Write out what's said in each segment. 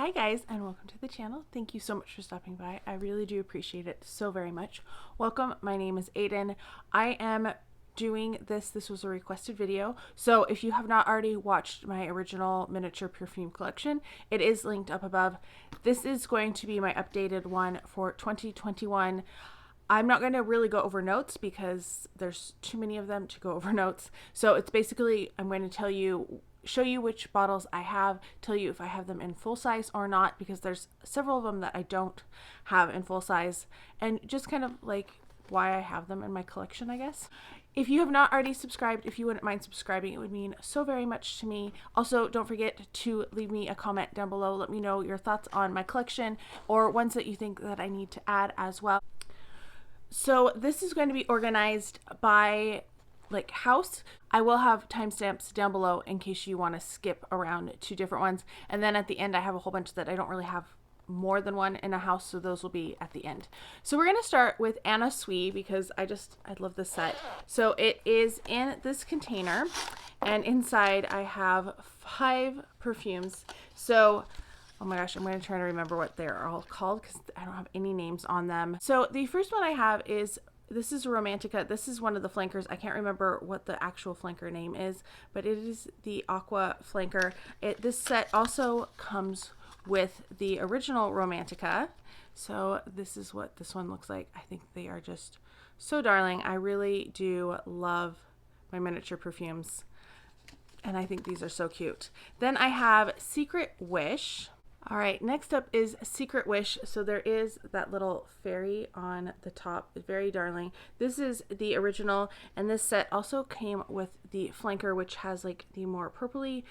Hi guys, and welcome to the channel. Thank you so much for stopping by. I really do appreciate it so very much. Welcome, my name is Aiden. I am doing this was a requested video, so if you have not already watched my original miniature perfume collection, it is linked up above. This is going to be my updated one for 2021. I'm not going to really go over notes because there's too many of them to go over notes. So it's basically, I'm going to show you which bottles I have, tell you if I have them in full size or not, because there's several of them that I don't have in full size, and just kind of like why I have them in my collection, I guess. If you have not already subscribed, if you wouldn't mind subscribing, it would mean so very much to me. Also, don't forget to leave me a comment down below. Let me know your thoughts on my collection or ones that you think that I need to add as well. So this is going to be organized by like house. I will have timestamps down below in case you want to skip around to different ones. And then at the end, I have a whole bunch that I don't really have more than one in a house, so those will be at the end. So we're going to start with Anna Sui because I love this set. So it is in this container, and inside I have 5 perfumes. So oh my gosh, I'm going to try to remember what they're all called because I don't have any names on them. So the first one I have is, this is a Romantica. This is one of the flankers. I can't remember what the actual flanker name is, but it is the Aqua flanker. This set also comes with the original Romantica. So this is what this one looks like. I think they are just so darling. I really do love my miniature perfumes, and I think these are so cute. Then I have Secret Wish. All right, next up is Secret Wish. So there is that little fairy on the top, very darling. This is the original, and this set also came with the flanker, which has like the more purpley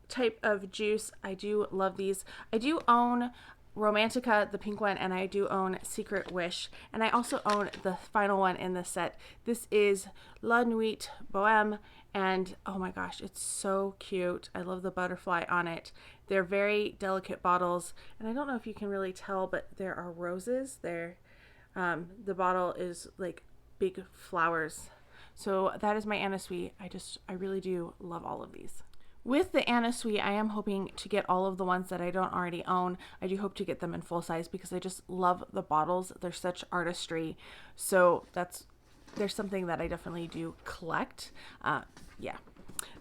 type of juice. I do love these. I do own Romantica, the pink one, and I do own Secret Wish, and I also own the final one in this set. This is La Nuit Bohème, and oh my gosh, it's so cute. I love the butterfly on it. They're very delicate bottles, and I don't know if you can really tell, but there are roses there. The bottle is like big flowers. So that is my Anna Sui. I really do love all of these. With the Anna Sui, I am hoping to get all of the ones that I don't already own. I do hope to get them in full size because I just love the bottles. They're such artistry. So there's something that I definitely do collect. Yeah.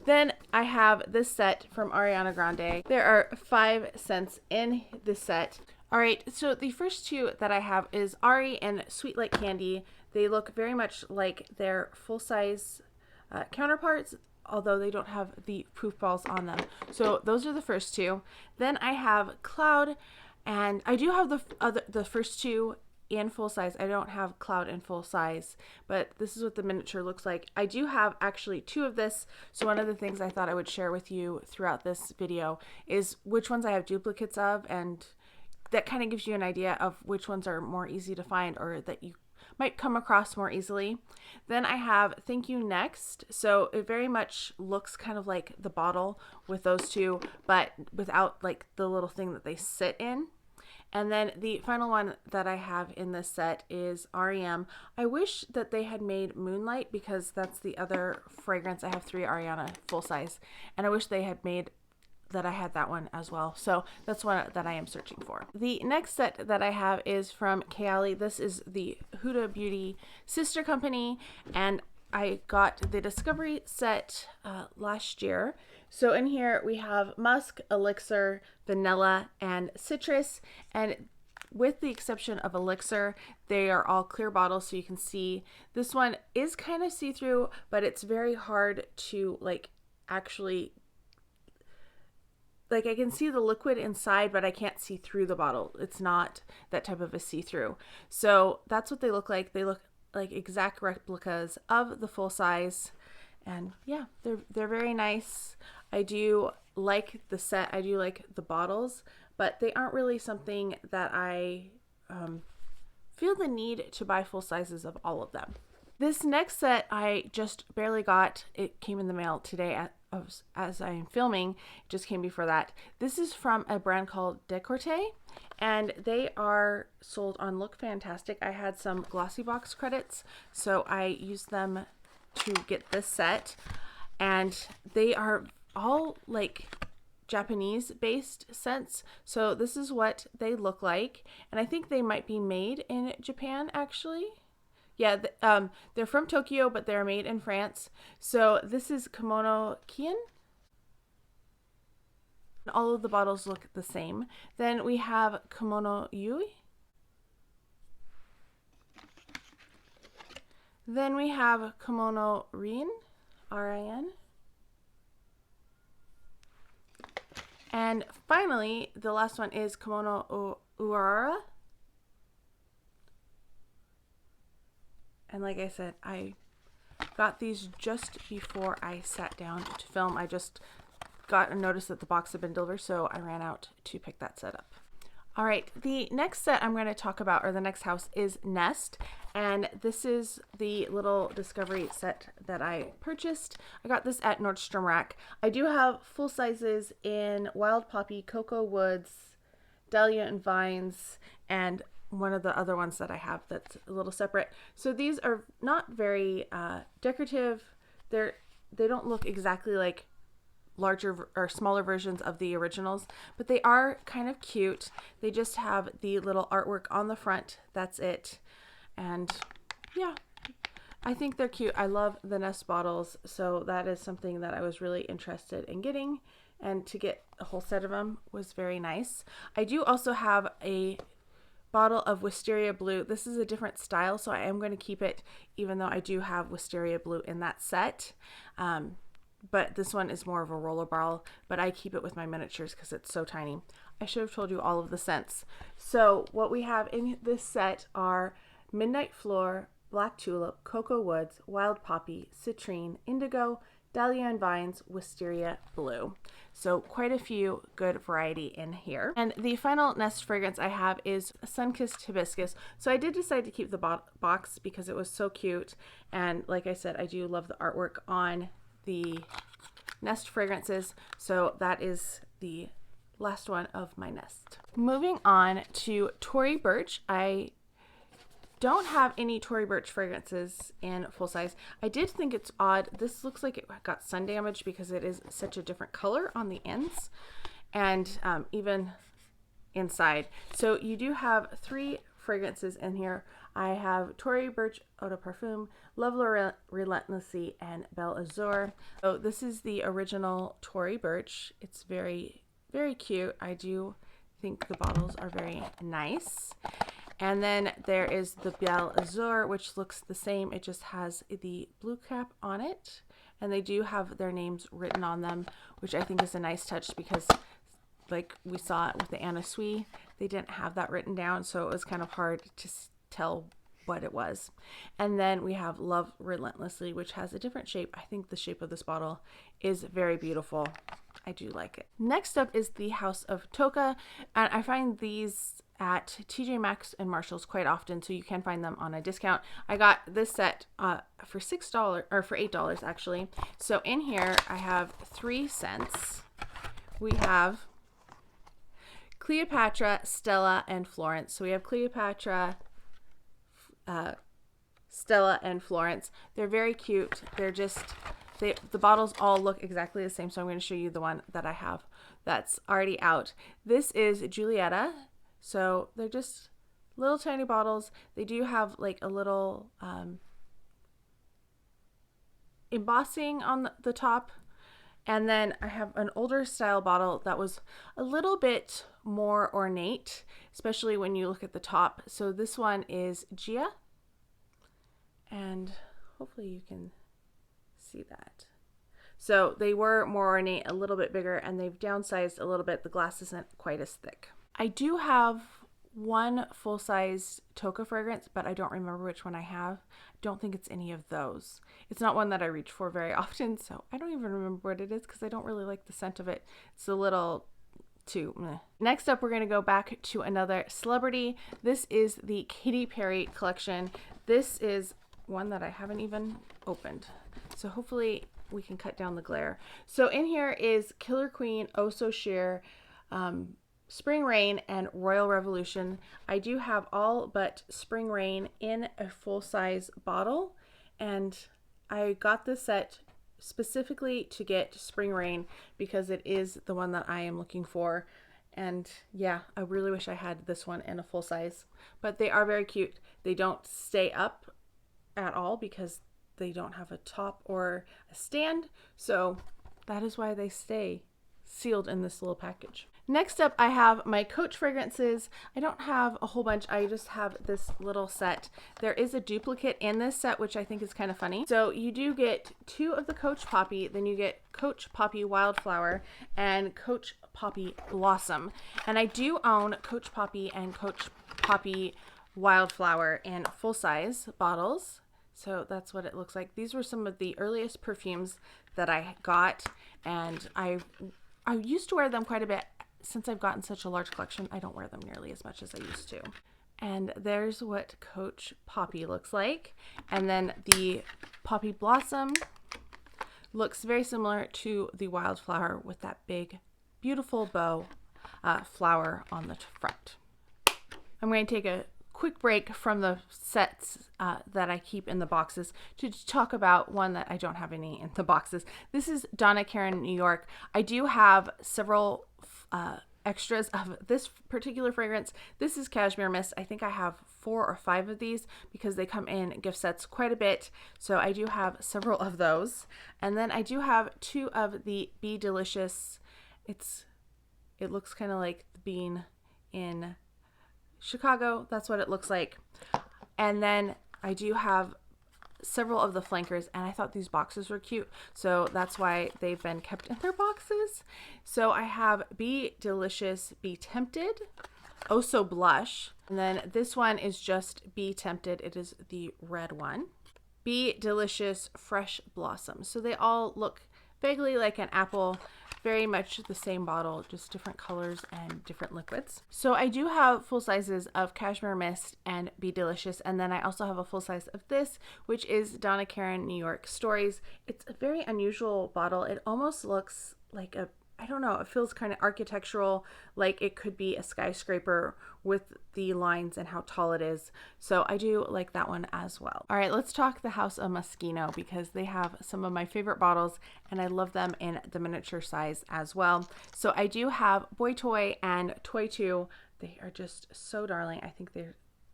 Then I have this set from Ariana Grande. There are 5 scents in this set. All right, so the first 2 that I have is Ari and Sweet Like Candy. They look very much like their full-size counterparts, although they don't have the proof balls on them. So those are the first 2. Then I have Cloud, and I do have the first 2 in full size. I don't have Cloud in full size, but this is what the miniature looks like. I do have actually 2 of this. So one of the things I thought I would share with you throughout this video is which ones I have duplicates of, and that kind of gives you an idea of which ones are more easy to find or that you might come across more easily. Then I have Thank You Next. So it very much looks kind of like the bottle with those 2, but without like the little thing that they sit in. And then the final one that I have in this set is REM. I wish that they had made Moonlight because that's the other fragrance. I have 3 Ariana full size, and I wish they had made that I had that one as well. So that's one that I am searching for. The next set that I have is from Kayali. This is the Huda Beauty sister company, and I got the Discovery set last year. So in here we have Musk, Elixir, Vanilla, and Citrus. And with the exception of Elixir, they are all clear bottles, so you can see. This one is kind of see-through, but it's very hard to like actually, like I can see the liquid inside, but I can't see through the bottle. It's not that type of a see-through. So that's what they look like. They look like exact replicas of the full size. And yeah, they're very nice. I do like the set. I do like the bottles, but they aren't really something that I feel the need to buy full sizes of all of them. This next set I just barely got. It came in the mail today as I am filming. It just came before that. This is from a brand called Decorte, and they are sold on Look Fantastic. I had some glossy box credits, so I used them to get this set, and they are all like Japanese based scents. So this is what they look like. And I think they might be made in Japan actually. Yeah, they're from Tokyo, but they're made in France. So this is Kimono Kien. All of the bottles look the same. Then we have Kimono Yui. Then we have Kimono Rin, R-I-N. And finally, the last one is Kimono Uara. And like I said, I got these just before I sat down to film. I just got a notice that the box had been delivered, so I ran out to pick that set up. All right, the next set I'm going to talk about, or the next house, is Nest. And this is the little discovery set that I purchased. I got this at Nordstrom Rack. I do have full sizes in Wild Poppy, Cocoa Woods, Dahlia and Vines, and one of the other ones that I have that's a little separate. So these are not very decorative. They don't look exactly like larger or smaller versions of the originals, but they are kind of cute. They just have the little artwork on the front. That's it. And yeah, I think they're cute. I love the Nest bottles, so that is something that I was really interested in getting, and to get a whole set of them was very nice. I do also have a bottle of Wisteria Blue. This is a different style, so I am going to keep it, even though I do have Wisteria Blue in that set. But this one is more of a roller bottle, but I keep it with my miniatures because it's so tiny. I should have told you all of the scents. So what we have in this set are Midnight Floor, Black Tulip, Cocoa Woods, Wild Poppy, Citrine, Indigo, Dahlia and Vines, Wisteria Blue. So quite a few good variety in here. And the final Nest fragrance I have is Sunkissed Hibiscus. So I did decide to keep the box because it was so cute. And like I said, I do love the artwork on the Nest fragrances. So that is the last one of my Nest. Moving on to Tory Burch. I don't have any Tory Burch fragrances in full size. I did think it's odd. This looks like it got sun damage because it is such a different color on the ends and even inside. So you do have 3 fragrances in here. I have Tory Burch Eau de Parfum, Love Relentlessly, and Belle Azur. So this is the original Tory Burch. It's very, very cute. I do think the bottles are very nice. And then there is the Belle Azur, which looks the same. It just has the blue cap on it. And they do have their names written on them, which I think is a nice touch because like we saw it with the Anna Sui, they didn't have that written down. So it was kind of hard to tell what it was. And then we have Love Relentlessly, which has a different shape. I think the shape of this bottle is very beautiful. I do like it. Next up is the House of Tocca. And I find these at TJ Maxx and Marshalls quite often, so you can find them on a discount. I got this set for $6 or for $8 actually. So in here I have 3 scents. We have Cleopatra, Stella, and Florence. So we have Cleopatra, Stella, and Florence. They're very cute. They're just the bottles all look exactly the same. So I'm going to show you the one that I have that's already out. This is Giulietta. So they're just little tiny bottles. They do have like a little embossing on the top. And then I have an older style bottle that was a little bit more ornate, especially when you look at the top. So this one is Gia. And hopefully you can see that. So they were more ornate, a little bit bigger, and they've downsized a little bit. The glass isn't quite as thick. I do have one full-size Tocca fragrance, but I don't remember which one I have. I don't think it's any of those. It's not one that I reach for very often, so I don't even remember what it is because I don't really like the scent of it. It's a little too meh. Next up, we're going to go back to another celebrity. This is the Katy Perry collection. This is one that I haven't even opened, so hopefully we can cut down the glare. So in here is Killer Queen, Oh So Sheer, Spring Rain, and Royal Revolution. I do have all but Spring Rain in a full-size bottle, and I got this set specifically to get Spring Rain because it is the one that I am looking for. And yeah, I really wish I had this one in a full size, but they are very cute. They don't stay up at all because they don't have a top or a stand. So that is why they stay sealed in this little package. Next up, I have my Coach fragrances. I don't have a whole bunch. I just have this little set. There is a duplicate in this set, which I think is kind of funny. So you do get 2 of the Coach Poppy, then you get Coach Poppy Wildflower and Coach Poppy Blossom. And I do own Coach Poppy and Coach Poppy Wildflower in full-size bottles. So that's what it looks like. These were some of the earliest perfumes that I got, and I used to wear them quite a bit. Since I've gotten such a large collection, I don't wear them nearly as much as I used to. And there's what Coach Poppy looks like. And then the Poppy Blossom looks very similar to the Wildflower with that big, beautiful bow flower on the front. I'm going to take a quick break from the sets that I keep in the boxes to talk about one that I don't have any in the boxes. This is Donna Karan New York. I do have several extras of this particular fragrance. This is Cashmere Mist. I think I have 4 or 5 of these because they come in gift sets quite a bit. So I do have several of those. And then I do have 2 of the Be Delicious. It looks kind of like the bean in Chicago. That's what it looks like. And then I do have several of the flankers, and I thought these boxes were cute, so that's why they've been kept in their boxes. So I have Be Delicious, Be Tempted, Oh So Blush, and then this one is just Be Tempted. It is the red one. Be Delicious, Fresh Blossom. So they all look vaguely like an apple, very much the same bottle, just different colors and different liquids. So I do have full sizes of Cashmere Mist and Be Delicious, and then I also have a full size of this, which is Donna Karan New York Stories. It's a very unusual bottle. It almost looks like a, I don't know, it feels kind of architectural, like it could be a skyscraper with the lines and how tall it is. So I do like that one as well. All right, let's talk the House of Moschino because they have some of my favorite bottles and I love them in the miniature size as well. So I do have Boy Toy and Toy 2. They are just so darling. I think they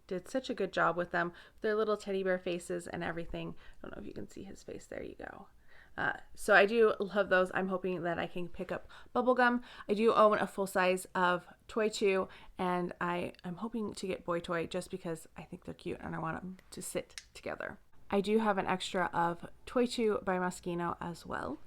did such a good job with them. Their little teddy bear faces and everything. I don't know if you can see his face. There you go. So I do love those. I'm hoping that I can pick up Bubblegum. I do own a full size of Toy 2, and I'm hoping to get Boy Toy just because I think they're cute and I want them to sit together. I do have an extra of Toy 2 by Moschino as well.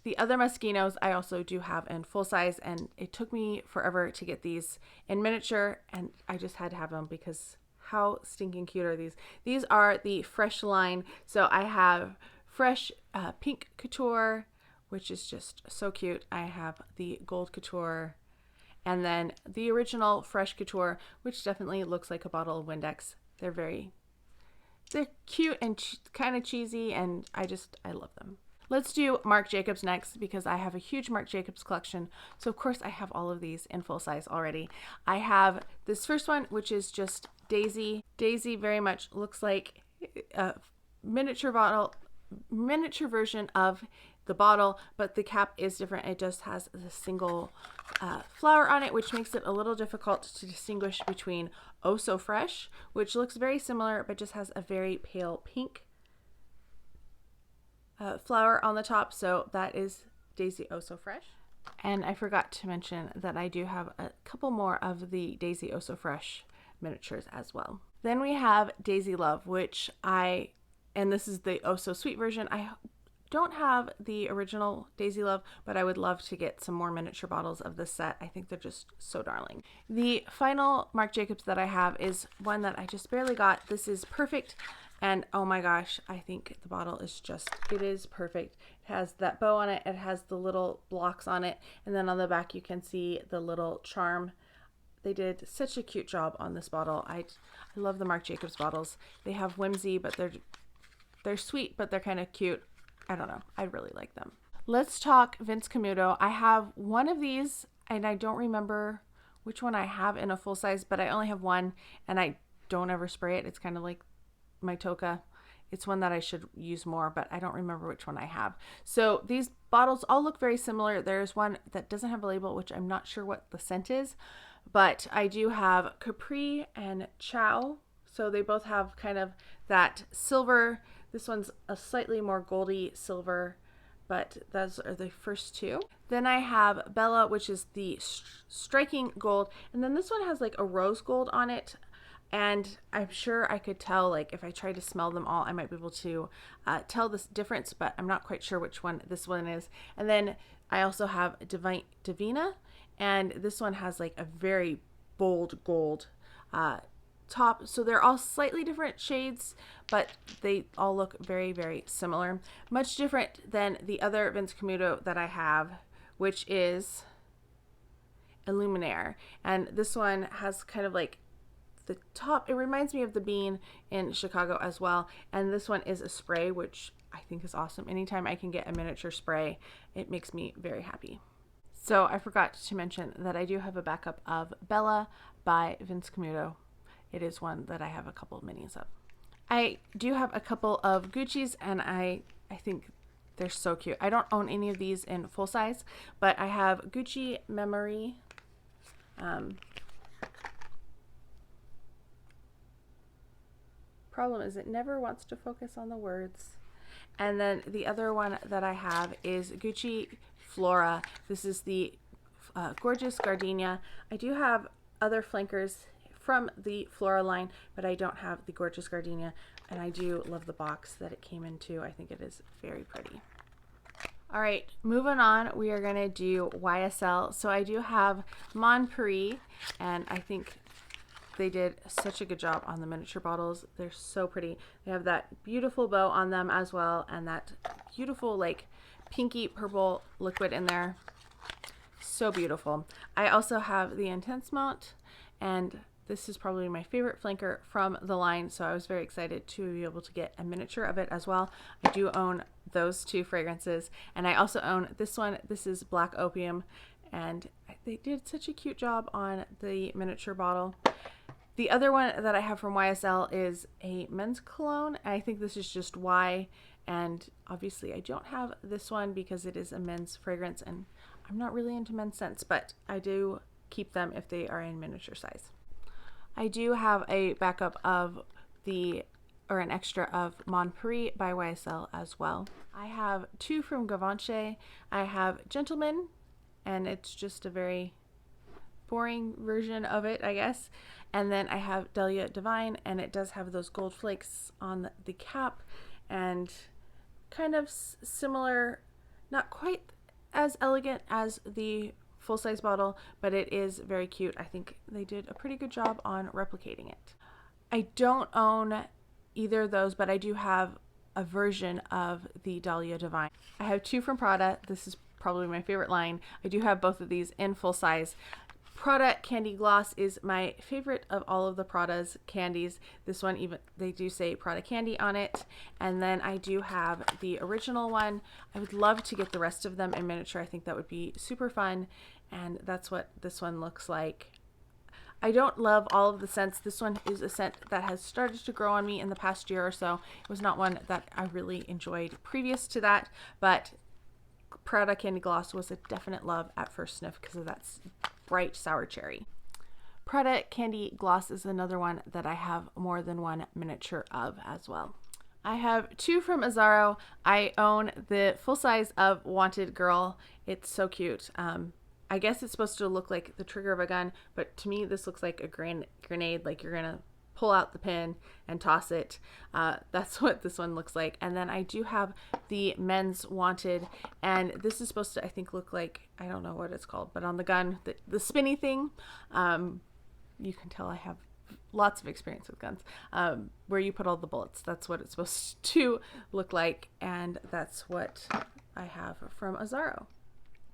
The other Moschinos I also do have in full size, and it took me forever to get these in miniature, and I just had to have them because how stinking cute are these? These are the Fresh line. So I have Fresh Pink Couture, which is just so cute. I have the Gold Couture, and then the original Fresh Couture, which definitely looks like a bottle of Windex. They're cute and kind of cheesy, and I love them. Let's do Marc Jacobs next because I have a huge Marc Jacobs collection. So of course I have all of these in full size already. I have this first one, which is just Daisy. Daisy very much looks like a miniature version of the bottle, but the cap is different. It just has a single flower on it, which makes it a little difficult to distinguish between Oh So Fresh, which looks very similar but just has a very pale pink flower on the top. So that is Daisy Oh So Fresh. And I forgot to mention that I do have a couple more of the Daisy Oh So Fresh miniatures as well. Then we have Daisy Love, and this is the Oh So Sweet version. I don't have the original Daisy Love, but I would love to get some more miniature bottles of this set. I think they're just so darling. The final Marc Jacobs that I have is one that I just barely got. This is Perfect. And oh my gosh, I think the bottle is it is perfect. It has that bow on it. It has the little blocks on it. And then on the back, you can see the little charm. They did such a cute job on this bottle. I love the Marc Jacobs bottles. They have whimsy, but they're sweet, but they're kind of cute. I don't know. I really like them. Let's talk Vince Camuto. I have one of these, and I don't remember which one I have in a full size, but I only have one, and I don't ever spray it. It's kind of like my Tocca. it's one that I should use more, but I don't remember which one I have. So these bottles all look very similar. There's one that doesn't have a label, which I'm not sure what the scent is, but I do have Capri and Choo. So they both have kind of that silver. This one's a slightly more goldy silver, but those are the first two. Then I have Bella, which is the striking gold. And then this one has like a rose gold on it. And I'm sure I could tell, like if I tried to smell them all, I might be able to tell this difference, but I'm not quite sure which one this one is. And then I also have Divina, and this one has like a very bold gold top. So they're all slightly different shades, but they all look very, very similar. Much different than the other Vince Camuto that I have, which is Illuminaire. And this one has kind of like the top, it reminds me of the bean in Chicago as well. And this one is a spray, which I think is awesome. Anytime I can get a miniature spray, it makes me very happy. So I forgot to mention that I do have a backup of Bella by Vince Camuto. It is one that I have a couple of minis of. I do have a couple of Gucci's, and I think they're so cute. I don't own any of these in full size, but I have Gucci Memory. Problem is it never wants to focus on the words. And then the other one that I have is Gucci Flora. This is the gorgeous gardenia. I do have other flankers from the Flora line, but I don't have the gorgeous gardenia, and I do love the box that it came into. I think it is very pretty. All right, moving on, we are gonna do YSL. So I do have Mon Paris, and I think they did such a good job on the miniature bottles. They're so pretty. They have that beautiful bow on them as well, and that beautiful like pinky purple liquid in there. So beautiful. I also have the Intense Mount, and this is probably my favorite flanker from the line, so I was very excited to be able to get a miniature of it as well. I do own those two fragrances, and I also own this one. This is Black Opium, and they did such a cute job on the miniature bottle. The other one that I have from YSL is a men's cologne. I think this is just Y, and obviously I don't have this one because it is a men's fragrance, and I'm not really into men's scents, but I do keep them if they are in miniature size. I do have a backup of an extra of Mon Paris by YSL as well. I have two from Givenchy. I have Gentleman, and it's just a very boring version of it, I guess. And then I have Delia Divine, and it does have those gold flakes on the cap, and kind of similar, not quite as elegant as the full-size bottle, but it is very cute. I think they did a pretty good job on replicating it. I don't own either of those, but I do have a version of the Dahlia Divine. I have two from Prada. This is probably my favorite line. I do have both of these in full size. Prada Candy Gloss is my favorite of all of the Prada's candies. This one, even they do say Prada Candy on it. And then I do have the original one. I would love to get the rest of them in miniature. I think that would be super fun. And that's what this one looks like. I don't love all of the scents. This one is a scent that has started to grow on me in the past year or so. It was not one that I really enjoyed previous to that, but Prada Candy Gloss was a definite love at first sniff because of that bright sour cherry. Prada Candy Gloss is another one that I have more than one miniature of as well. I have two from Azzaro. I own the full size of Wanted Girl. It's so cute. I guess it's supposed to look like the trigger of a gun, but to me this looks like a grenade, like you're gonna pull out the pin and toss it. That's what this one looks like. And then I do have the Men's Wanted, and this is supposed to, I think, look like, I don't know what it's called, but on the gun, the spinny thing, you can tell I have lots of experience with guns, where you put all the bullets. That's what it's supposed to look like, and that's what I have from Azzaro.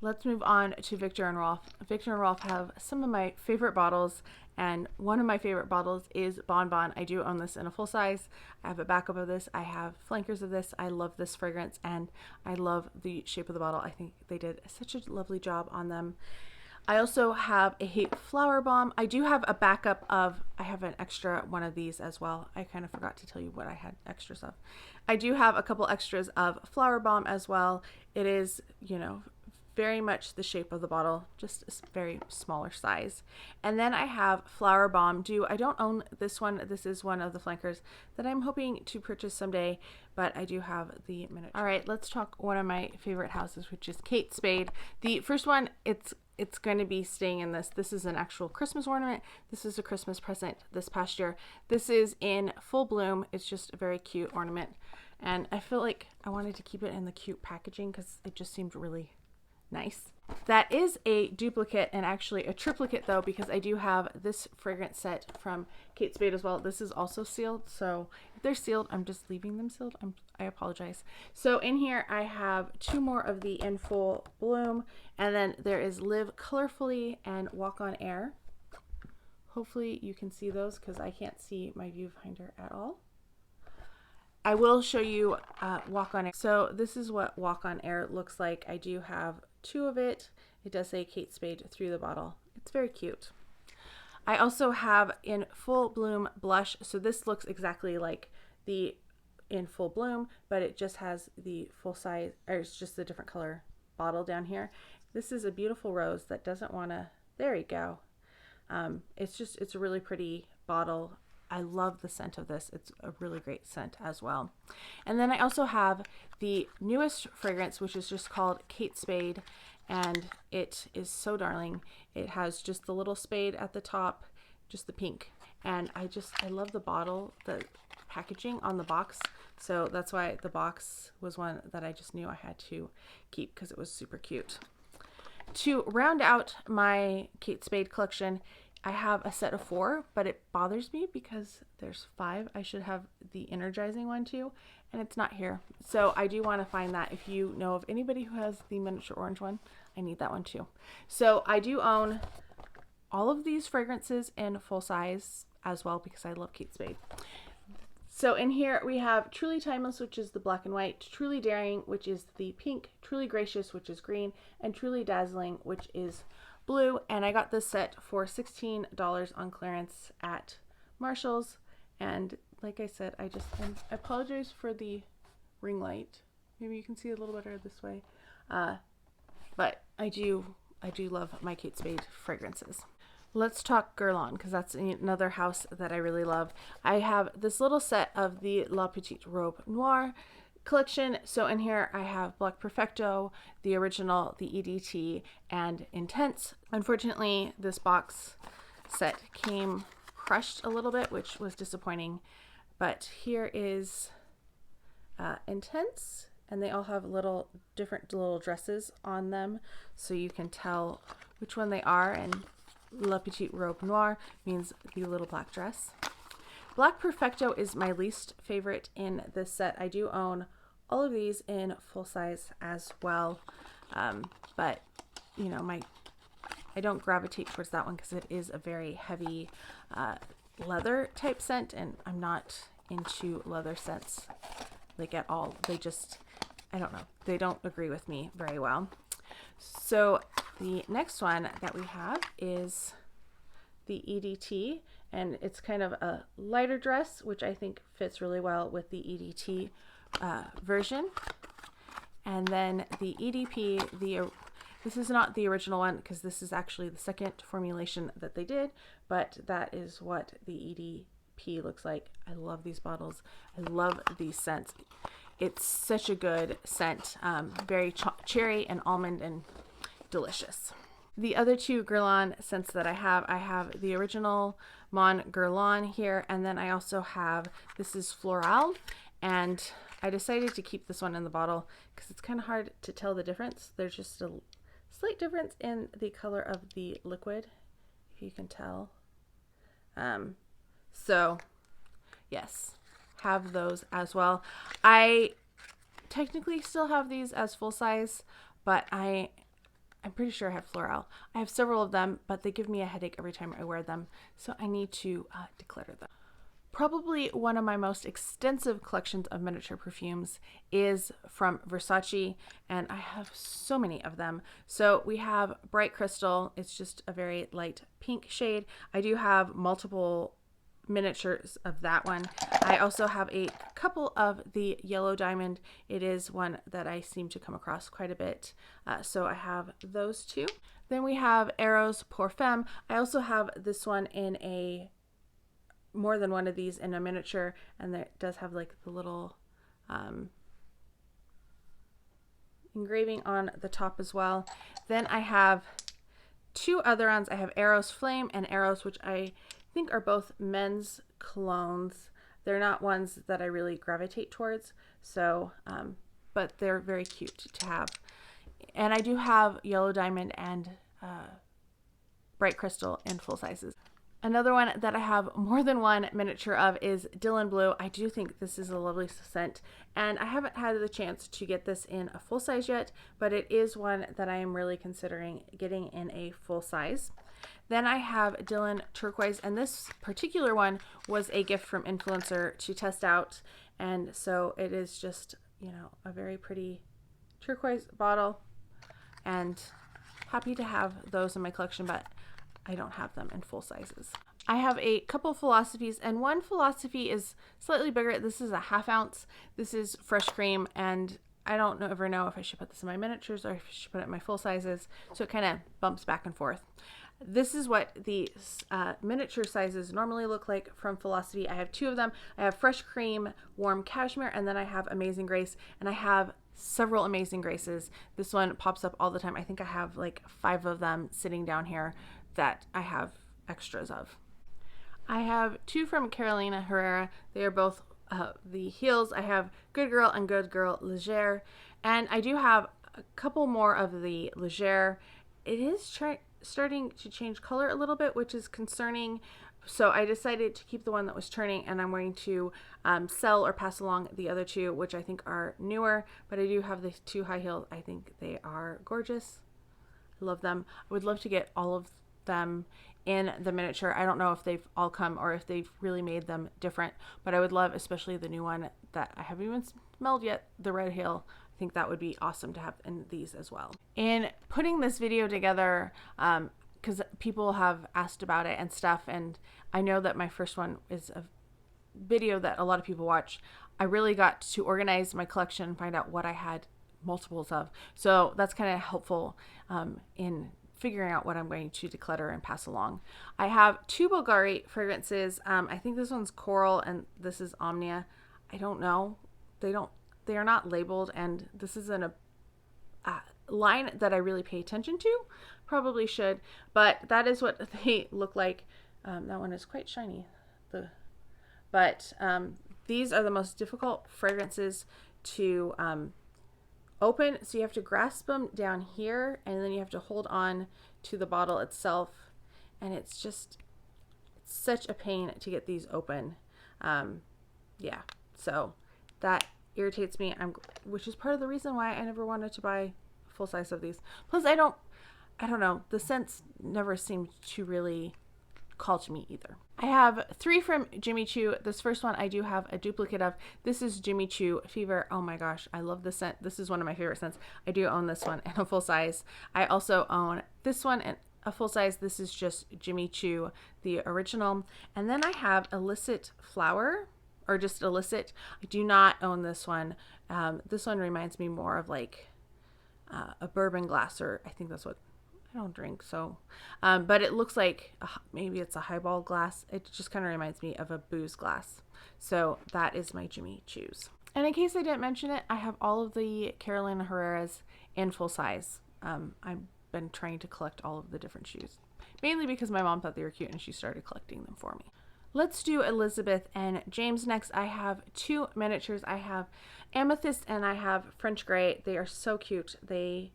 Let's move on to Viktor and Rolf. Viktor and Rolf have some of my favorite bottles, and one of my favorite bottles is Bon Bon. I do own this in a full size. I have a backup of this. I have flankers of this. I love this fragrance, and I love the shape of the bottle. I think they did such a lovely job on them. I also have a flower bomb. I do have a backup of, I have an extra one of these as well. I kind of forgot to tell you what I had extras of. I do have a couple extras of flower bomb as well. It is, you know, very much the shape of the bottle, just a very smaller size. And then I have Flower Bomb Dew. I don't own this one. This is one of the flankers that I'm hoping to purchase someday, but I do have the miniature. All right, let's talk one of my favorite houses, which is Kate Spade. The first one, it's going to be staying in this. This is an actual Christmas ornament. This is a Christmas present this past year. This is in full bloom. It's just a very cute ornament. And I feel like I wanted to keep it in the cute packaging because it just seemed really nice. That is a duplicate and actually a triplicate though, because I do have this fragrance set from Kate Spade as well. This is also sealed, so if they're sealed, I'm just leaving them sealed. I apologize. So in here I have two more of the In Full Bloom, and then there is Live Colorfully and Walk on Air. Hopefully you can see those because I can't see my viewfinder at all. I will show you Walk on Air. So this is what Walk on Air looks like. I do have two of it. It does say Kate Spade through the bottle. It's very cute. I also have In Full Bloom blush. So this looks exactly like the In Full Bloom, but it just has the full size, or it's just the different color bottle down here. This is a beautiful rose that doesn't want to, there you go. It's a really pretty bottle. I love the scent of this. It's a really great scent as well. And then I also have the newest fragrance, which is just called Kate Spade, and it is so darling. It has just the little spade at the top, just the pink. And I love the bottle, the packaging on the box. So that's why the box was one that I just knew I had to keep because it was super cute. To round out my Kate Spade collection, I have a set of 4, but it bothers me because there's 5. I should have the energizing one too, and it's not here. So I do want to find that. If you know of anybody who has the miniature orange one, I need that one too. So I do own all of these fragrances in full size as well because I love Kate Spade. So in here we have Truly Timeless, which is the black and white, Truly Daring, which is the pink, Truly Gracious, which is green, and Truly Dazzling, which is blue. And I got this set for $16 on clearance at Marshall's. And like I said, I apologize for the ring light. Maybe you can see a little better this way. But I do love my Kate Spade fragrances. Let's talk Guerlain because that's another house that I really love. I have this little set of the La Petite Robe Noire collection. So in here I have Black Perfecto, the original, the EDT, and Intense. Unfortunately, this box set came crushed a little bit, which was disappointing. But here is Intense, and they all have different little dresses on them, so you can tell which one they are. And La Petite Robe Noire means the little black dress. Black Perfecto is my least favorite in this set. I do own all of these in full size as well, but you know, I don't gravitate towards that one because it is a very heavy leather type scent, and I'm not into leather scents like at all. I don't know, they don't agree with me very well. So the next one that we have is the EDT, and it's kind of a lighter dress, which I think fits really well with the EDT version. And then the EDP, this is not the original one because this is actually the second formulation that they did, but that is what the EDP looks like. I love these bottles. I love these scents. It's such a good scent, very cherry and almond and delicious. The other two Guerlain scents that I have the original Mon Guerlain here, and then I also have, this is Floral, and I decided to keep this one in the bottle because it's kind of hard to tell the difference. There's just a slight difference in the color of the liquid, if you can tell. So yes, have those as well. I technically still have these as full size, but I'm pretty sure I have Floral. I have several of them, but they give me a headache every time I wear them, so I need to declutter them. Probably one of my most extensive collections of miniature perfumes is from Versace, and I have so many of them. So we have Bright Crystal. It's just a very light pink shade. I do have multiple miniatures of that one. I also have a couple of the Yellow Diamond. It is one that I seem to come across quite a bit. So I have those two. Then we have Eros Pour Femme. I also have this one in a more than one of these in a miniature, and it does have like the little engraving on the top as well. Then I have two other ones. I have Eros Flame and Eros, which I think are both men's colognes. They're not ones that I really gravitate towards, so but they're very cute to have. And I do have Yellow Diamond and Bright Crystal in full sizes. Another one that I have more than one miniature of is Dylan Blue. I do think this is a lovely scent, and I haven't had the chance to get this in a full size yet, but it is one that I am really considering getting in a full size. Then I have Dylan Turquoise, and this particular one was a gift from Influencer to test out, and so it is just, you know, a very pretty turquoise bottle, and happy to have those in my collection, but I don't have them in full sizes. I have a couple philosophies, and one philosophy is slightly bigger. This is a 1/2 ounce. This is Fresh Cream, and I don't ever know if I should put this in my miniatures or if I should put it in my full sizes, so it kind of bumps back and forth. This is what the miniature sizes normally look like from Philosophy. I have two of them. I have Fresh Cream, Warm Cashmere, and then I have Amazing Grace, and I have several Amazing Graces. This one pops up all the time. I think I have like 5 of them sitting down here that I have extras of. I have 2 from Carolina Herrera. They are both the heels. I have Good Girl and Good Girl Légère, and I do have a couple more of the Légère. It is starting to change color a little bit, which is concerning, so I decided to keep the one that was turning, and I'm going to sell or pass along the other 2, which I think are newer, but I do have the 2 high heels. I think they are gorgeous. I love them. I would love to get all of them in the miniature. I don't know if they've all come or if they've really made them different, but I would love, especially the new one that I haven't even smelled yet, the red heel. I think that would be awesome to have in these as well. In putting this video together, because people have asked about it and stuff, and I know that my first one is a video that a lot of people watch, I really got to organize my collection and find out what I had multiples of. So that's kind of helpful in figuring out what I'm going to declutter and pass along. I have 2 Bvlgari fragrances. I think this one's Coral and this is Omnia. I don't know. They are not labeled, and this isn't a line that I really pay attention to. Probably should, but that is what they look like. That one is quite shiny. But these are the most difficult fragrances to open, so you have to grasp them down here, and then you have to hold on to the bottle itself, and it's such a pain to get these open. Yeah, so that irritates me, which is part of the reason why I never wanted to buy a full size of these. Plus I don't know, the scents never seemed to really call to me either. I have 3 from Jimmy Choo. This first one I do have a duplicate of. This is Jimmy Choo Fever. Oh my gosh, I love this scent. This is one of my favorite scents. I do own this one in a full size. I also own this one in a full size. This is just Jimmy Choo, the original. And then I have Illicit Flower, or just Illicit. I do not own this one. This one reminds me more of like a bourbon glass, or I think that's what, I don't drink, so but it looks like maybe it's a highball glass. It just kind of reminds me of a booze glass. So that is my Jimmy Choos. And in case I didn't mention it, I have all of the Carolina Herreras in full size. I've been trying to collect all of the different shoes, mainly because my mom thought they were cute and she started collecting them for me. Let's do Elizabeth and James next. I have 2 miniatures. I have Amethyst and I have French Gray. They are so cute. They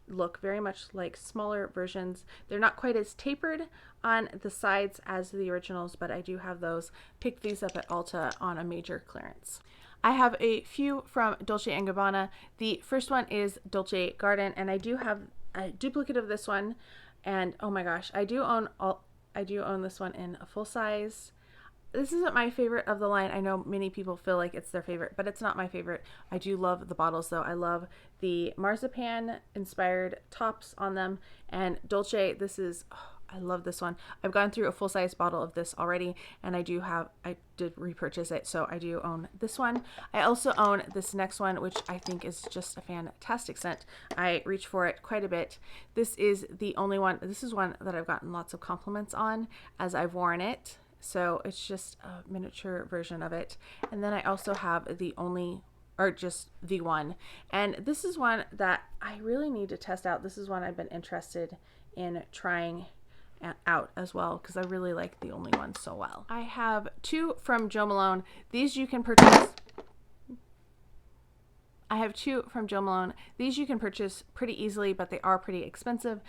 look very much like smaller versions. They're not quite as tapered on the sides as the originals, but I do have those. Picked these up at Ulta on a major clearance. I have a few from Dolce & Gabbana. The first one is Dolce Garden, and I do have a duplicate of this one, and oh my gosh, I do own this one in a full size. this isn't my favorite of the line. I know many people feel like it's their favorite, but it's not my favorite. I do love the bottles though. I love the marzipan inspired tops on them, and Dolce, this is, oh, I love this one. I've gone through a full-size bottle of this already, and I did repurchase it, so I do own this one. I also own this next one, which I think is just a fantastic scent. I reach for it quite a bit. This is the only one, this is one that I've gotten lots of compliments on as I've worn it. So it's just a miniature version of it. And then I also have the only, or just the one. And this is one that I really need to test out. This is one I've been interested in trying out as well, because I really like the only one so well. I have two from Jo Malone. These you can purchase. I have two from Jo Malone. These you can purchase pretty easily, but they are pretty expensive.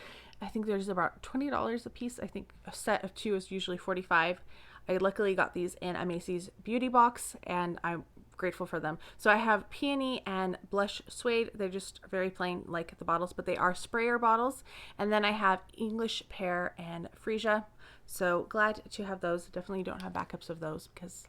I think there's about $20 a piece. I think a set of two is usually $45. I luckily got these in a Macy's beauty box, and I'm grateful for them. So I have Peony and Blush Suede. They're just very plain like the bottles, but they are sprayer bottles. And then I have English Pear and Freesia. So glad to have those. Definitely don't have backups of those because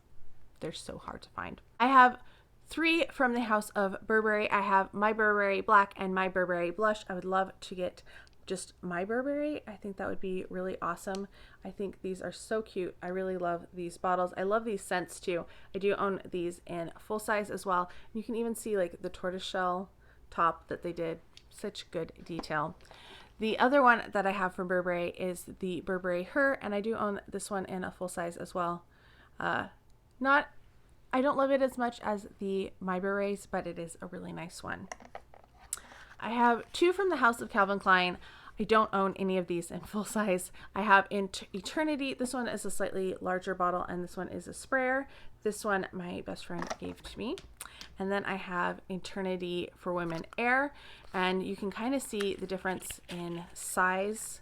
they're so hard to find. I have three from the house of Burberry. I have My Burberry Black and My Burberry Blush. I would love to get just My Burberry. I think that would be really awesome. I think these are so cute. I really love these bottles. I love these scents too. I do own these in full size as well. You can even see like the tortoiseshell top that they did. Such good detail. The other one that I have from Burberry is the Burberry Her, and I do own this one in a full size as well. I don't love it as much as the My Burberry's, but it is a really nice one. I have two from the house of Calvin Klein. I don't own any of these in full size. I have Eternity. This one is a slightly larger bottle, and this one is a sprayer. This one my best friend gave to me. And then I have Eternity for Women Air, and you can kind of see the difference in size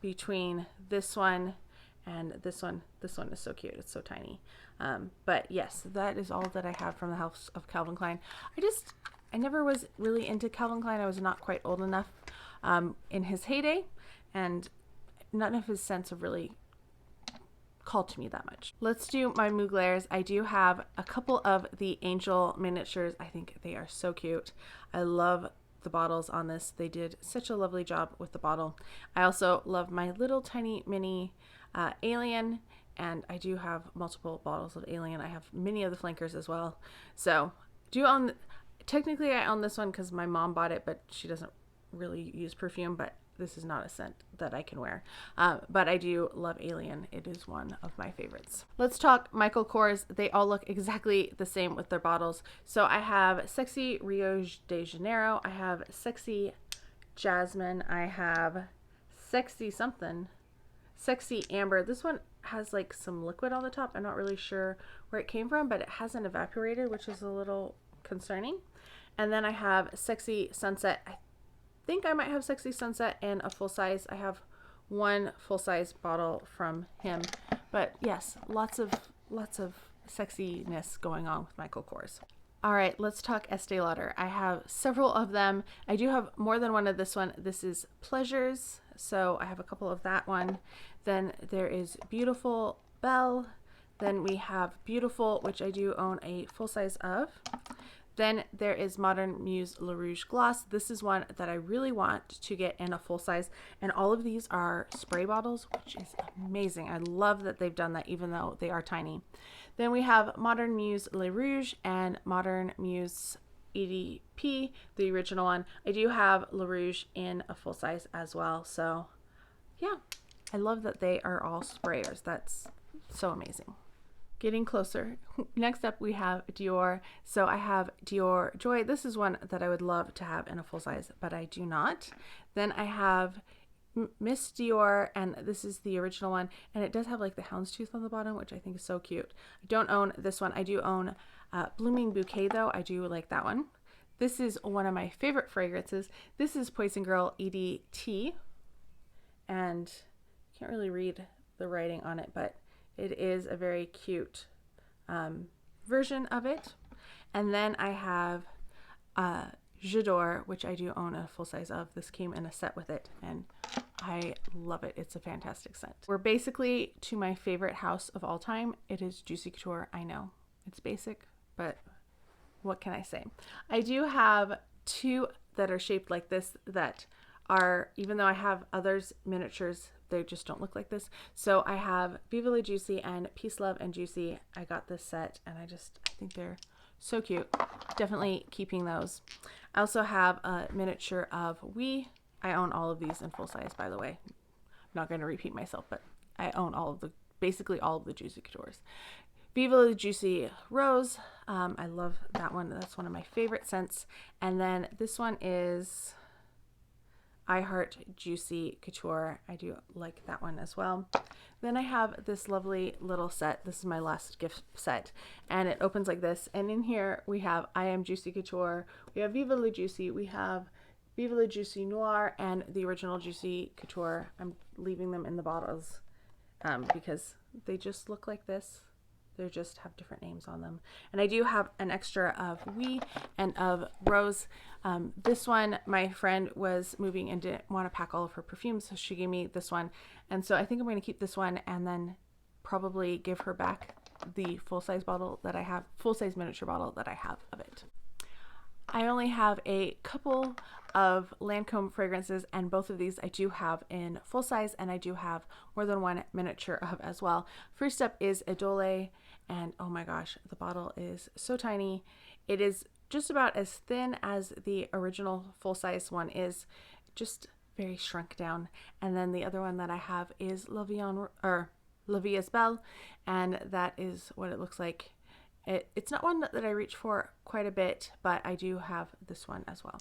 between this one and this one. This one is so cute. It's so tiny. But yes, that is all that I have from the house of Calvin Klein. I never was really into Calvin Klein. I was not quite old enough in his heyday, and none of his scents have really called to me that much. Let's do my Muglers. I do have a couple of the Angel miniatures. I think they are so cute. I love the bottles on this. They did such a lovely job with the bottle. I also love my little tiny mini Alien, and I do have multiple bottles of Alien. I have many of the flankers as well. So technically I own this one because my mom bought it, but she doesn't really use perfume, but this is not a scent that I can wear. But I do love Alien. It is one of my favorites. Let's talk Michael Kors. They all look exactly the same with their bottles. So I have Sexy Rio de Janeiro. I have Sexy Jasmine. I have Sexy something. Sexy Amber. This one has like some liquid on the top. I'm not really sure where it came from, but it hasn't evaporated, which is a little concerning. And then I have Sexy Sunset. I think I might have Sexy Sunset in a full size. I have one full size bottle from him, but yes, lots of sexiness going on with Michael Kors. All right, let's talk Estee Lauder. I have several of them. I do have more than one of this one. This is Pleasures, so I have a couple of that one. Then there is Beautiful Belle. Then we have Beautiful, which I do own a full size of. Then there is Modern Muse Le Rouge Gloss. This is one that I really want to get in a full size. And all of these are spray bottles, which is amazing. I love that they've done that even though they are tiny. Then we have Modern Muse Le Rouge and Modern Muse EDP, the original one. I do have Le Rouge in a full size as well. So yeah, I love that they are all sprayers. That's so amazing. Getting closer. Next up we have Dior. So I have Dior Joy. This is one that I would love to have in a full size, but I do not. Then I have Miss Dior, and this is the original one, and it does have like the houndstooth on the bottom, which I think is so cute. I don't own this one. I do own Blooming Bouquet though. I do like that one. This is one of my favorite fragrances. This is Poison Girl EDT, and I can't really read the writing on it, but it is a very cute version of it. And then I have J'adore, which I do own a full size of. This came in a set with it, and I love it. It's a fantastic scent. We're basically to my favorite house of all time. It is Juicy Couture. I know it's basic, but what can I say? I do have two that are shaped like this that are, even though I have others miniatures, they just don't look like this. So I have Bvlgari and Peace, Love, and Juicy. I got this set and I think they're so cute. Definitely keeping those. I also have a miniature of We. I own all of these in full size, by the way. I'm not going to repeat myself, but I own basically all of the Juicy Coutures. Bvlgari Rose. I love that one. That's one of my favorite scents. And then this one is I Heart Juicy Couture. I do like that one as well. Then I have this lovely little set. This is my last gift set. And it opens like this. And in here we have I Am Juicy Couture. We have Bvlgari. We have Bvlgari Noir and the original Juicy Couture. I'm leaving them in the bottles because they just look like this. They just have different names on them. And I do have an extra of We and of Rose. This one, my friend was moving and didn't want to pack all of her perfumes, so she gave me this one. And so I think I'm going to keep this one and then probably give her back the full-size bottle that I have, full-size miniature bottle that I have of it. I only have a couple of Lancome fragrances, and both of these I do have in full size, and I do have more than one miniature of as well. First up is Idole, and oh my gosh, the bottle is so tiny. It is just about as thin as the original full size one is, just very shrunk down. And then the other one that I have is La Vie is Belle, and that is what it looks like. It's not one that I reach for quite a bit, but I do have this one as well.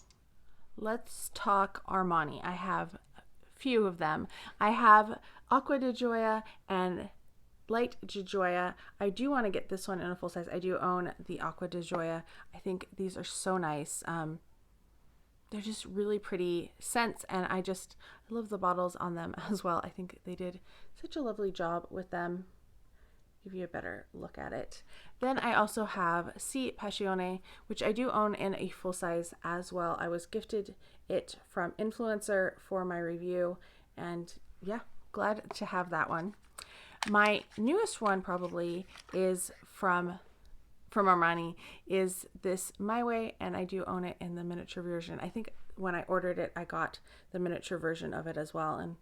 Let's talk Armani. I have a few of them. I have Acqua di Gioia and Light di Gioia. I do want to get this one in a full size. I do own the Acqua di Gioia. I think these are so nice. They're just really pretty scents, and I love the bottles on them as well. I think they did such a lovely job with them. Give you a better look at it. Then I also have Si Passione, which I do own in a full size as well. I was gifted it from Influencer for my review, and yeah, glad to have that one. My newest one probably is from Armani is this My Way, and I do own it in the miniature version. I think when I ordered it, I got the miniature version of it as well, and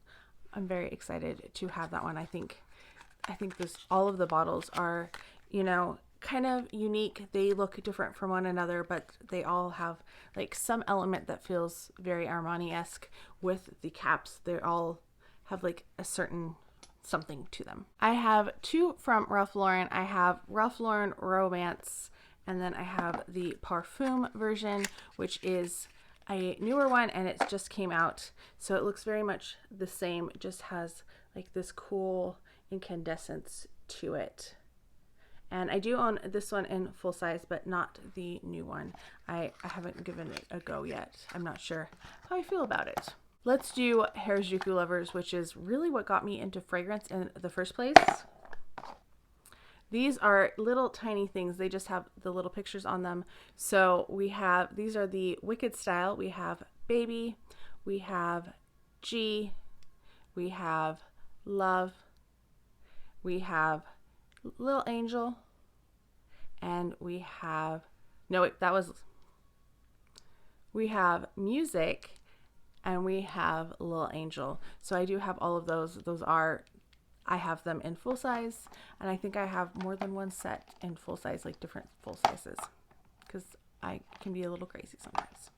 I'm very excited to have that one. I think all of the bottles are, kind of unique. They look different from one another, but they all have like some element that feels very Armani-esque with the caps. They all have like a certain something to them. I have two from Ralph Lauren. I have Ralph Lauren Romance, and then I have the Perfume version, which is a newer one, and it just came out. So it looks very much the same. It just has like this cool incandescence to it. And I do own this one in full size, but not the new one. I haven't given it a go yet. I'm not sure how I feel about it. Let's do Harajuku Lovers, which is really what got me into fragrance in the first place. These are little tiny things. They just have the little pictures on them. So these are the Wicked style. We have Baby, we have G, we have Love, we have Little Angel, and we have we have Music, and we have Little Angel. So I do have all of those. I have them in full size, and I think I have more than one set in full size, like different full sizes, because I can be a little crazy sometimes.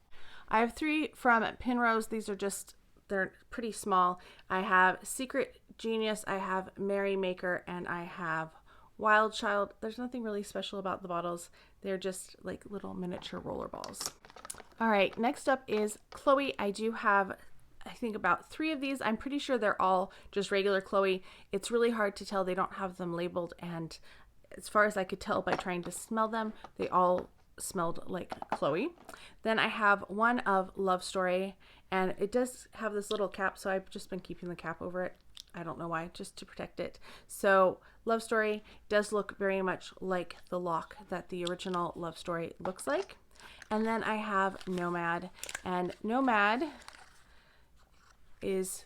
I have three from Penrose. They're pretty small. I have Secret Genius, I have Merry Maker, and I have Wild Child. There's nothing really special about the bottles. They're just like little miniature roller balls. All right, next up is Chloe. I do have, I think, about three of these. I'm pretty sure they're all just regular Chloe. It's really hard to tell. They don't have them labeled, and as far as I could tell by trying to smell them, they all smelled like Chloe. Then I have one of Love Story, and it does have this little cap, so I've just been keeping the cap over it. I don't know why, just to protect it. So Love Story does look very much like the lock that the original Love Story looks like. And then I have Nomad, and Nomad is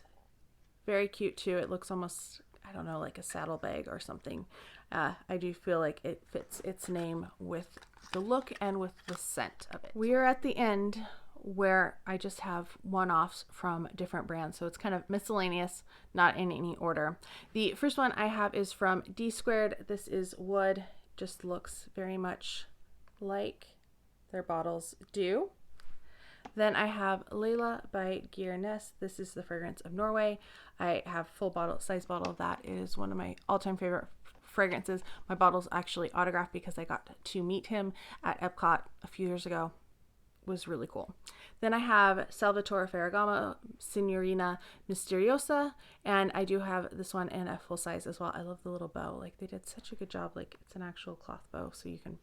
Very cute too. It looks almost, I don't know, like a saddlebag or something. I do feel like it fits its name with the look and with the scent of it. We are at the end where I just have one-offs from different brands, so it's kind of miscellaneous, not in any order. The first one I have is from D Squared. This is wood, just looks very much like their bottles do. Then I have Layla by Guerlain. This is the fragrance of Norway. I have full bottle, size bottle of that. It is one of my all-time favorite fragrances. My bottle's actually autographed because I got to meet him at Epcot a few years ago. It was really cool. Then I have Salvatore Ferragamo Signorina Misteriosa, and I do have this one in a full size as well. I love the little bow. Like, they did such a good job. Like, it's an actual cloth bow, so you can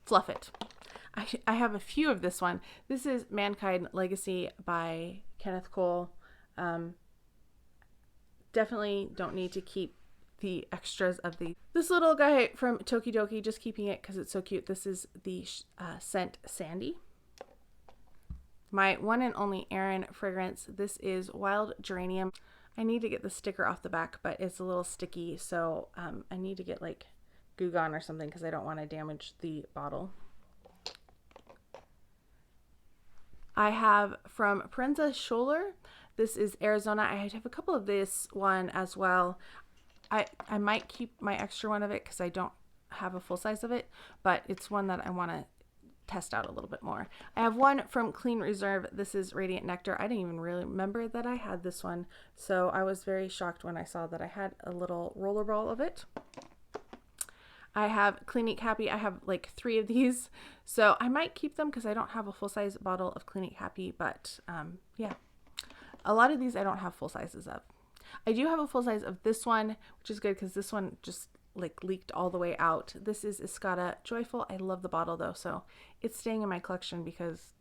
fluff it. I have a few of this one. This is Mankind Legacy by Kenneth Cole. Definitely don't need to keep the extras of this little guy from Tokidoki, just keeping it because it's so cute. This is the scent Sandy. My one and only Erin fragrance. This is Wild Geranium. I need to get the sticker off the back, but it's a little sticky, so I need to get like Goo Gone or something because I don't want to damage the bottle. I have from Prenza Scholler. This is Arizona. I have a couple of this one as well. I might keep my extra one of it because I don't have a full size of it, but it's one that I want to test out a little bit more. I have one from Clean Reserve. This is Radiant Nectar. I didn't even really remember that I had this one, so I was very shocked when I saw that I had a little roller ball of it. I have Clinique Happy. I have like 3 of these, so I might keep them because I don't have a full-size bottle of Clinique Happy, but yeah. A lot of these I don't have full sizes of. I do have a full size of this one, which is good because this one just like leaked all the way out. This is Escada Joyful. I love the bottle though, so it's staying in my collection because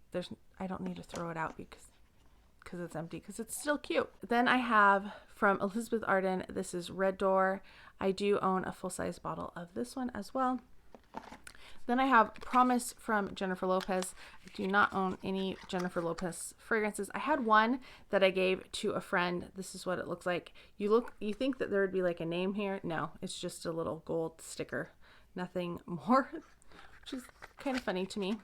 I don't need to throw it out because it's empty, because it's still cute. Then I have from Elizabeth Arden, this is Red Door. I do own a full-size bottle of this one as well. Then I have Promise from Jennifer Lopez. I do not own any Jennifer Lopez fragrances. I had one that I gave to a friend. This is what it looks like. You think that there would be like a name here? No, it's just a little gold sticker. Nothing more, which is kind of funny to me.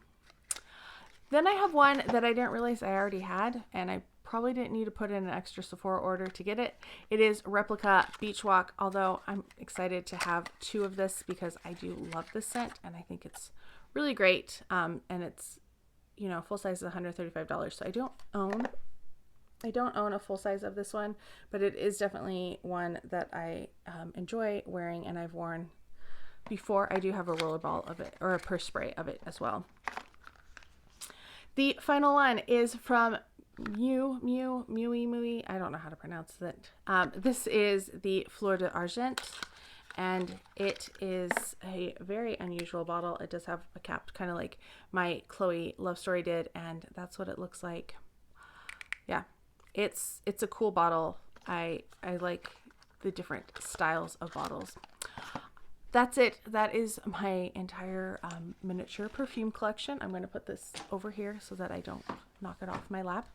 Then I have one that I didn't realize I already had, and I probably didn't need to put in an extra Sephora order to get it. It is Replica Beach Walk, although I'm excited to have 2 of this because I do love this scent and I think it's really great. And it's, you know, full size is $135. So I don't own a full size of this one, but it is definitely one that I enjoy wearing and I've worn before. I do have a roller ball of it, or a purse spray of it as well. The final one is from Mui. I don't know how to pronounce it. This is the Fleur d'Argent, and it is a very unusual bottle. It does have a cap, kind of like my Chloe Love Story did, and that's what it looks like. Yeah, it's a cool bottle. I like the different styles of bottles. That's it. That is my entire miniature perfume collection. I'm going to put this over here so that I don't knock it off my lap.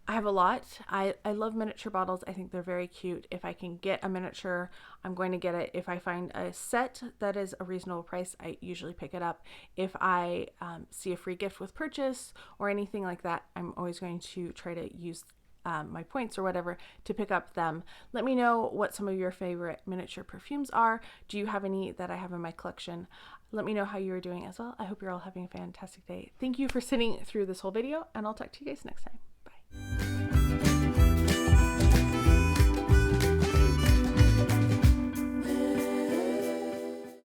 I have a lot. I love miniature bottles. I think they're very cute. If I can get a miniature, I'm going to get it. If I find a set that is a reasonable price, I usually pick it up. If I see a free gift with purchase or anything like that, I'm always going to try to use my points or whatever to pick up them. Let me know what some of your favorite miniature perfumes are. Do you have any that I have in my collection? Let me know how you're doing as well. I hope you're all having a fantastic day. Thank you for sitting through this whole video, and I'll talk to you guys next time. Bye.